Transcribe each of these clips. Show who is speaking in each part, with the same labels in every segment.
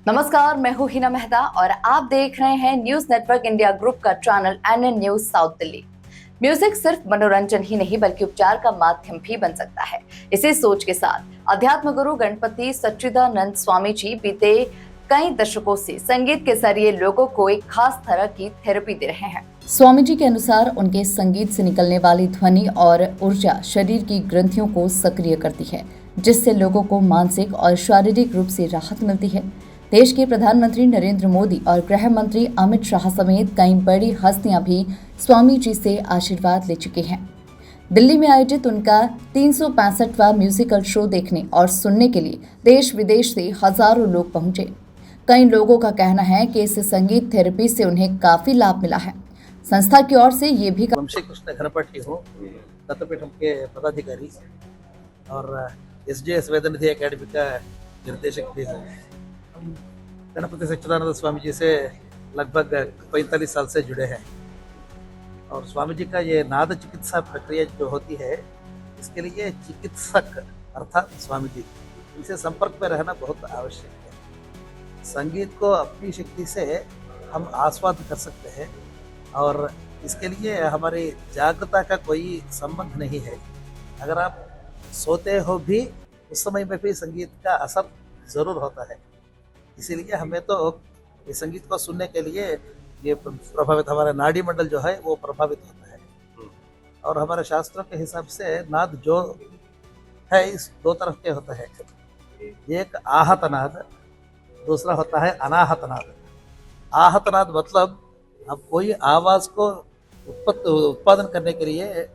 Speaker 1: नमस्कार, मैं हूं हिना मेहता और आप देख रहे हैं न्यूज नेटवर्क इंडिया ग्रुप का channel NN news south Delhi. Music सिर्फ मनोरंजन ही नहीं बल्कि उपचार का माध्यम भी बन सकता है। इसी सोच के साथ अध्यात्म गुरु गणपति सच्चिदानंद स्वामी जी बीते कई दशकों से संगीत के जरिए लोगों को एक खास तरह की थेरेपी दे रहे हैं। स्वामी जी के अनुसार उनके संगीत से निकलने वाली ध्वनि और ऊर्जा शरीर की ग्रंथियों को सक्रिय करती है, जिससे लोगों को मानसिक और शारीरिक रूप से राहत मिलती है। देश के प्रधानमंत्री नरेंद्र मोदी और गृह मंत्री अमित शाह समेत कई बड़ी हस्तियां भी स्वामी जी से आशीर्वाद ले चुकी हैं। दिल्ली में आयोजित उनका 365वां म्यूजिकल शो देखने और सुनने के लिए देश विदेश से हजारों लोग पहुंचे। कई लोगों का कहना है कि इस संगीत थेरेपी से उन्हें काफी लाभ मिला है। संस्था की ओर से ये भी
Speaker 2: वंशी कृष्ण घनपट्टी हूँ, दत्तपीठम के पदाधिकारी और एसजेएस वेदनिधि एकेडमी का निर्देशक भी हूँ। हम गणपति सच्चिदानंद स्वामी जी से लगभग 45 साल से जुड़े हैं और स्वामी जी का ये नाद चिकित्सा प्रक्रिया जो होती है, इसके लिए चिकित्सक अर्थात स्वामी जी इनसे संपर्क में रहना बहुत आवश्यक है। संगीत को अपनी शक्ति से हम आस्वाद कर सकते हैं और इसके लिए हमारी जागरूकता का कोई संबंध नहीं है। अगर आप सोते हो भी उस समय में भी संगीत का असर ज़रूर होता है। इसीलिए हमें तो इस संगीत को सुनने के लिए ये प्रभावित, हमारा नाड़ी मंडल जो है वो प्रभावित होता है। और हमारे शास्त्रों के हिसाब से नाद जो है इस दो तरह के होता है, एक आहत नाद, दूसरा होता है अनाहत नाद। आहत नाद मतलब अब कोई आवाज़ को उत्पादन करने के लिए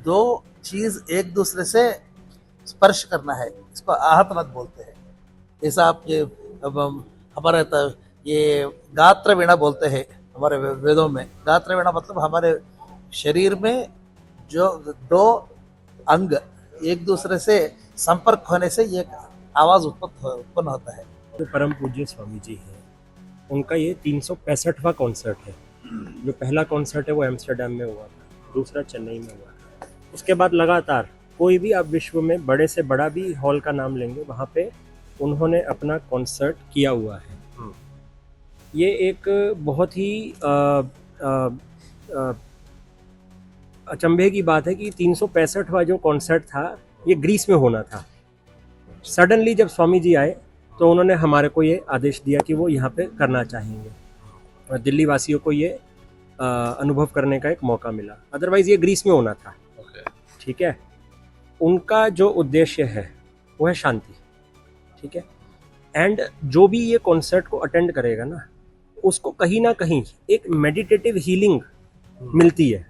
Speaker 2: दो चीज़ एक दूसरे से स्पर्श करना है, इसको आहत नाद बोलते हैं। जैसा आप ये अब हमारे ये गात्र वीणा बोलते हैं हमारे वेदों में। गात्र वीणा मतलब हमारे शरीर में जो दो अंग एक दूसरे से संपर्क होने से ये आवाज़ उत्पन्न होता है।
Speaker 3: जो परम पूज्य स्वामी जी हैं, उनका ये 365वां कॉन्सर्ट है। जो पहला कॉन्सर्ट है वो एम्स्टर्डम में हुआ था, दूसरा चेन्नई में हुआ था। उसके बाद लगातार कोई भी आप विश्व में बड़े से बड़ा भी हॉल का नाम लेंगे, वहाँ पे उन्होंने अपना कॉन्सर्ट किया हुआ है। ये एक बहुत ही अचंभे की बात है कि 365वां जो कॉन्सर्ट था ये ग्रीस में होना था। सडनली जब स्वामी जी आए तो उन्होंने हमारे को ये आदेश दिया कि वो यहाँ पे करना चाहेंगे और दिल्ली वासियों को ये अनुभव करने का एक मौका मिला। अदरवाइज़ ये ग्रीस में होना था। ठीक है, उनका जो उद्देश्य है वो है शांति। ठीक है, एंड जो भी ये कॉन्सर्ट को अटेंड करेगा ना, उसको कहीं ना कहीं एक मेडिटेटिव हीलिंग मिलती है।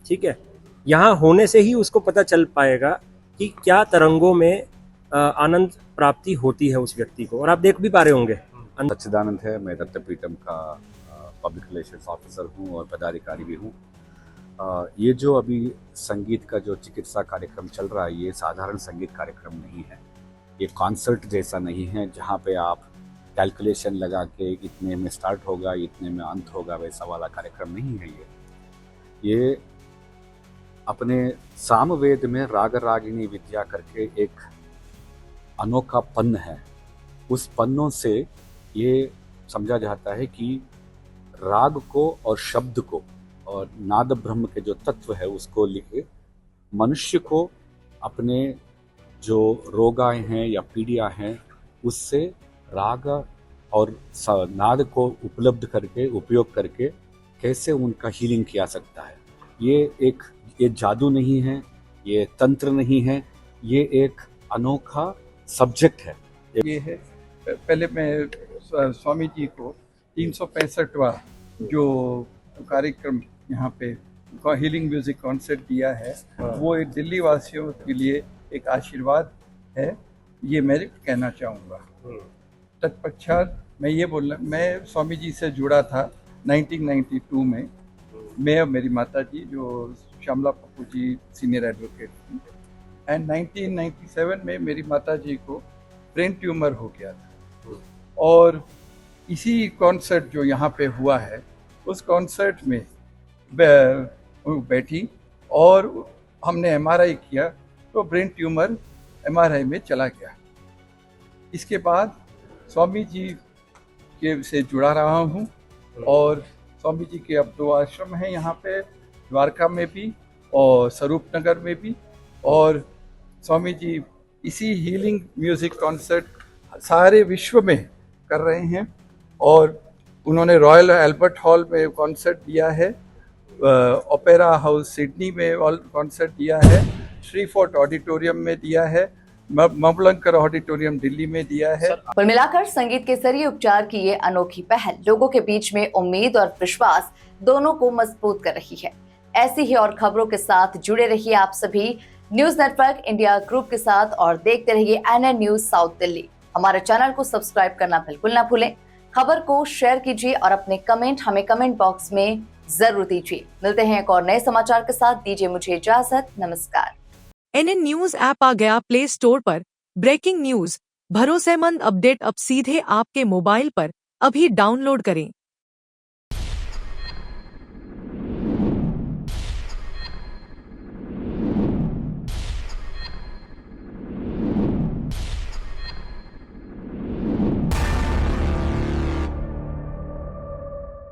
Speaker 3: ठीक है, यहाँ होने से ही उसको पता चल पाएगा कि क्या तरंगों में आनंद प्राप्ति होती है उस व्यक्ति को। और आप देख भी पा रहे होंगे।
Speaker 4: सच्चिदानंद है, मैं दत्तपीठम का पब्लिक रिलेशंस ऑफिसर हूँ और पदाधिकारी भी हूँ। ये जो अभी संगीत का जो चिकित्सा कार्यक्रम चल रहा है, ये साधारण संगीत कार्यक्रम नहीं है। ये कॉन्सर्ट जैसा नहीं है जहाँ पे आप कैलकुलेशन लगा के इतने में स्टार्ट होगा इतने में अंत होगा, वैसा वाला कार्यक्रम नहीं है। ये अपने सामवेद में राग रागिनी विद्या करके एक अनोखा पन्न है। उस पन्नों से ये समझा जाता है कि राग को और शब्द को और नाद ब्रह्म के जो तत्व है उसको लेके मनुष्य को अपने जो रोगाएं हैं या पीड़ियां हैं उससे राग और नाद को उपलब्ध करके उपयोग करके कैसे उनका हीलिंग किया सकता है। ये जादू नहीं है, ये तंत्र नहीं है, ये एक अनोखा सब्जेक्ट है।
Speaker 5: ये है, पहले मैं स्वामी जी को 365वां जो कार्यक्रम यहाँ पे हीलिंग म्यूजिक कॉन्सर्ट दिया है, वो एक दिल्ली वासियों के लिए एक आशीर्वाद है, ये मैं कहना चाहूँगा। तत्पश्चात मैं ये बोलना, मैं स्वामी जी से जुड़ा था 1992 में। मैं और मेरी माता जी जो श्यामला पप्पू जी सीनियर एडवोकेट थी, एंड 1997 में मेरी माता जी को ब्रेन ट्यूमर हो गया था। और इसी कॉन्सर्ट जो यहाँ पे हुआ है, उस कॉन्सर्ट में बैठी और हमने एमआरआई किया तो ब्रेन ट्यूमर एमआरआई में चला गया। इसके बाद स्वामी जी के से जुड़ा रहा हूँ। और स्वामी जी के अब 2 आश्रम हैं यहाँ पे, द्वारका में भी और स्वरूप नगर में भी। और स्वामी जी इसी हीलिंग म्यूजिक कॉन्सर्ट सारे विश्व में कर रहे हैं। और उन्होंने रॉयल एल्बर्ट हॉल में कॉन्सर्ट दिया है, ओपेरा हाउस सिडनी में कॉन्सर्ट दिया है, श्री फोर्ट ऑडिटोरियम में दिया है, मबलंकर ऑडिटोरियम दिल्ली में दिया है।
Speaker 1: कुल मिलाकर संगीत के जरिए उपचार की ये अनोखी पहल लोगों के बीच में उम्मीद और विश्वास दोनों को मजबूत कर रही है। ऐसी ही और खबरों के साथ जुड़े रहिए आप सभी न्यूज नेटवर्क इंडिया ग्रुप के साथ और देखते रहिए एनएन न्यूज साउथ दिल्ली। हमारे चैनल को सब्सक्राइब करना बिल्कुल ना भूलें। खबर को शेयर कीजिए और अपने कमेंट हमें कमेंट बॉक्स में जरूर दीजिए। मिलते हैं एक और नए समाचार के साथ, दीजिए मुझे इजाजत, नमस्कार।
Speaker 6: एनएन न्यूज ऐप आ गया प्ले स्टोर पर। ब्रेकिंग न्यूज, भरोसेमंद अपडेट अब सीधे आपके मोबाइल पर। अभी डाउनलोड करें।